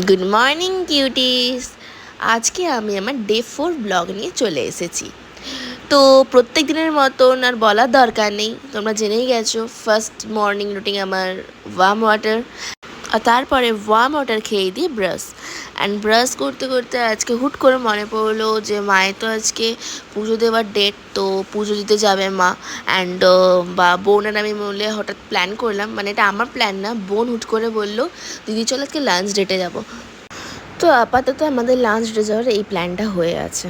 Good morning cuties. আজকে আমি আমার ডে 4 ব্লগ নিয়ে চলে এসেছি। তো প্রত্যেক দিনের মতন আর বলার দরকার নেই, তোমরা জেনেই গেছো। ফার্স্ট মর্নিং রুটিন আমার ওয়ার্ম ওয়াটার, আর তারপরে ওয়ার্ম ওয়াটার খেয়ে দিয়ে ব্রাশ। ব্রাশ করতে করতে আজকে হুট করে মনে পড়লো যে মায়ের তো আজকে পুজো দেওয়ার ডেট, তো পুজো দিতে যাবে মা। বা বোন আর আমি বলে হঠাৎ প্ল্যান করলাম, মানে এটা আমার প্ল্যান না, বোন হুট করে বললো দিদি চল আজকে লাঞ্চ ডেটে যাবো। তো আপাতত আমাদের লাঞ্চ ডেটে যাওয়ার এই প্ল্যানটা হয়ে আছে।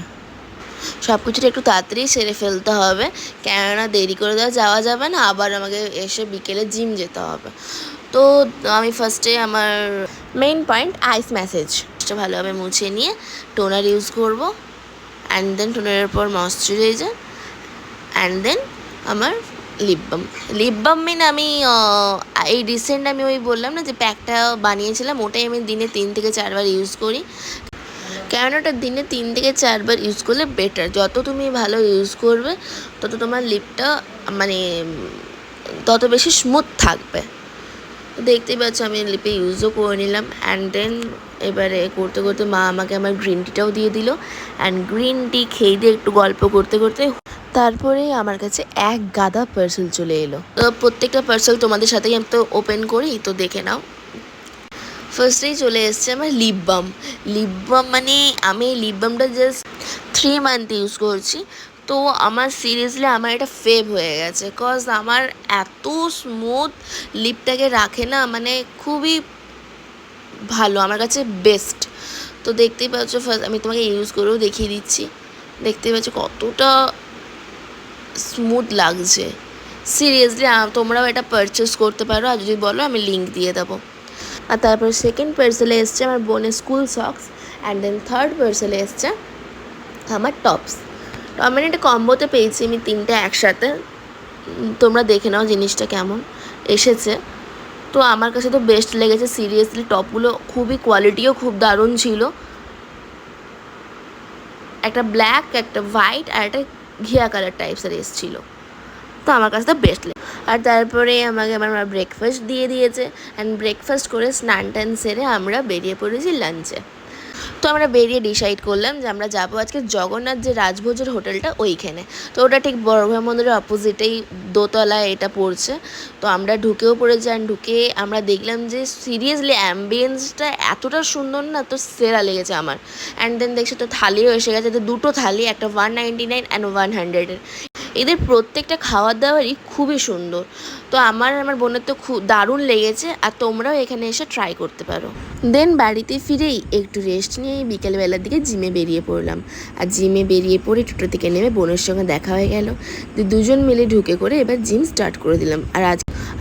সব কিছুটা একটু তাড়াতাড়ি সেরে ফেলতে হবে, কেননা দেরি করে দেওয়া যাওয়া যাবে না, আবার আমাকে এসে বিকেলে জিম যেতে হবে। তো আমি ফার্স্টে আমার মেইন পয়েন্ট আইস ম্যাসেজটা ভালোভাবে মুছে নিয়ে টোনার ইউজ করব, দেন টোনারের পর ময়শ্চারাইজার, দেন আমার লিপ বাম আমি এই রিসেন্ট আমি ওই বললাম না যে প্যাকটা বানিয়েছিলাম, ওটাই আমি দিনে 3 থেকে 4 বার ইউজ করি। কেননা ওটা দিনে 3 থেকে 4 বার ইউজ করলে বেটার। যত তুমি ভালো ইউজ করবে তত তোমার লিপটা মানে তত বেশি স্মুথ থাকবে। দেখতেই পাচ্ছ আমি লিপে ইউজও করে নিলাম। দেন এবারে করতে করতে মা আমাকে আমার গ্রিন টিটাও দিয়ে দিল। গ্রিন টি খেয়ে দিয়ে একটু গল্প করতে করতে তারপরে আমার কাছে এক গাদা পার্সেল চলে এলো। তো প্রত্যেকটা পার্সেল তোমাদের সাথেই আমি তো ওপেন করি, তো দেখে নাও। ফার্স্টেই চলে এসছে আমার লিপ বাম। মানে আমি এই লিপ বামটা জাস্ট 3 মান্থ ইউজ করছি। তো আমার সিরিয়াসলি আমার এটা ফেভ হয়ে গেছে, কজ আমার এত স্মুথ লিপটাকে রাখে না, মানে খুবই ভালো, আমার কাছে বেস্ট। তো দেখতেই পাচ্ছ, ফার্স্ট আমি তোমাকে ইউজ করেও দেখিয়ে দিচ্ছি। দেখতেই পাচ্ছ কতটা স্মুথ লাগছে। সিরিয়াসলি তোমরাও এটা পারচেস করতে পারো, আর যদি বলো আমি লিঙ্ক দিয়ে দেবো। আর তারপর সেকেন্ড পার্সেলে এসছে আমার বোনের স্কুল সক্স, দেন থার্ড পার্সেলে এসছে আমার টপস। তো আমি এটা কম্বোতে পেয়েছি আমি 3টে একসাথে। তোমরা দেখে নাও জিনিসটা কেমন এসেছে। তো আমার কাছে তো বেস্ট লেগেছে সিরিয়াসলি, টপগুলো খুবই কোয়ালিটিও খুব দারুণ ছিল। একটা ব্ল্যাক, একটা হোয়াইট, আর একটা ঘিয়া কালার টাইপসের এসেছিলো। তো আমার কাছে তো বেস্ট লাগে। আর তারপরে আমাকে আমার মা ব্রেকফাস্ট দিয়ে দিয়েছে। ব্রেকফাস্ট করে স্নান টান সেরে আমরা বেরিয়ে পড়েছি লাঞ্চে। তো আমরা বেরিয়ে ডিসাইড করলাম যে আমরা যাবো আজকে জগন্নাথ যে রাজভোজের হোটেলটা ওইখানে। তো ওটা ঠিক বড়ঘর মন্দিরের অপোজিটেই দোতলায় এটা পড়ছে। তো আমরা ঢুকেও পড়েছি। ঢুকে আমরা দেখলাম যে সিরিয়াসলি অ্যাম্বিয়েন্সটা এতটা সুন্দর না, তো সেরা লেগেছে আমার। দেন দেখছি তো থালিও এসে গেছে, তো 2টো থালি, একটা 199 অ্যান্ড 100। এদের প্রত্যেকটা খাবার দাবারই খুবই সুন্দর। তো আমার বোনের তো খুব দারুণ লেগেছে, আর তোমরাও এখানে এসে ট্রাই করতে পারো। দেন বাড়িতে ফিরেই একটু রেস্ট নিয়ে বিকেলবেলার দিকে জিমে বেরিয়ে পড়লাম। আর জিমে বেরিয়ে পড়ে টোটো থেকে নেমে বোনের সঙ্গে দেখা হয়ে গেল। দুজন মিলে ঢুকে করে এবার জিম স্টার্ট করে দিলাম।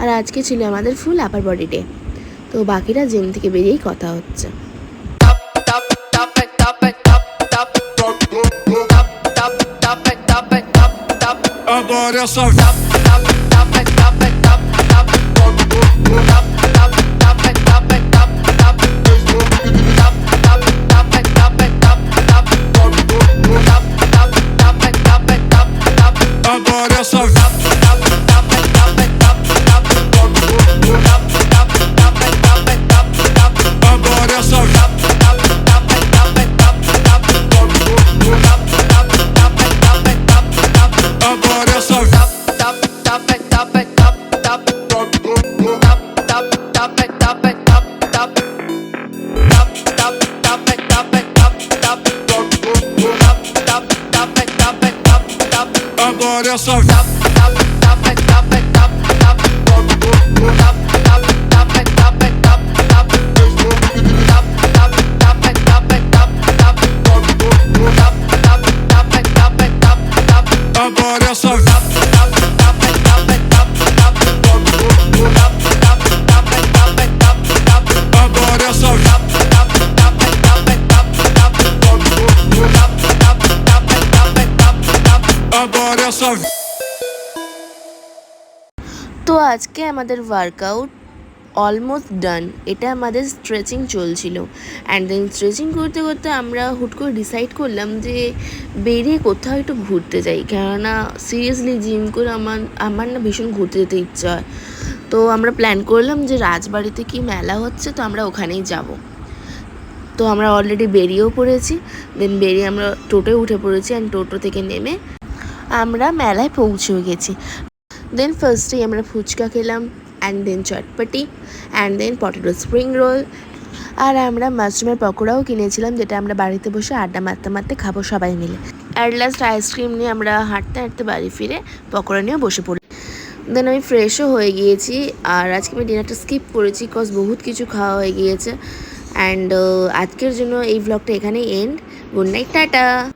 আর আজকে ছিল আমাদের ফুল আপার বডি ডে। তো বাকিরা জিম থেকে বেরিয়েই কথা হচ্ছে। Agora é só agora é só agora é só agora é só agora é só agora é só agora é só agora é só তো আজকে আমাদের ওয়ার্কআউট অলমোস্ট ডান। এটা আমাদের স্ট্রেচিং চলছিল। দেন স্ট্রেচিং করতে করতে আমরা হুট করে ডিসাইড করলাম যে বেরিয়ে কোথাও একটু ঘুরতে যাই, কেননা সিরিয়াসলি জিম করে আমার না ভীষণ ঘুরতে যেতে ইচ্ছা হয়। তো আমরা প্ল্যান করলাম যে রাজবাড়িতে কি মেলা হচ্ছে, তো আমরা ওখানেই যাব। তো আমরা অলরেডি বেরিয়েও পড়েছি। দেন বেরিয়ে আমরা টোটোয় উঠে পড়েছি অ্যান্ড টোটো থেকে নেমে আমরা মেলায় পৌঁছেও গেছি। দেন ফার্স্টেই আমরা ফুচকা খেলাম and then chotpoti and then potato spring roll, আর আমরা মাশরুমের পকোড়াও কিনেছিলাম, যেটা আমরা বাড়িতে বসে আড্ডা মারতে মারতে খাবো সবাই মিলে। অ্যাট লাস্ট আইসক্রিম নিয়ে আমরা হাঁটতে হাঁটতে বাড়ি ফিরে পকোড়া নিয়েও বসে পড়ি। দেন আমি ফ্রেশও হয়ে গিয়েছি, আর আজকে আমি ডিনারটা স্কিপ করেছি কজ বহুত কিছু খাওয়া হয়ে গিয়েছে। অ্যান্ড আজকের জন্য এই ভ্লগটা এখানেই এন্ড। Good night, tata.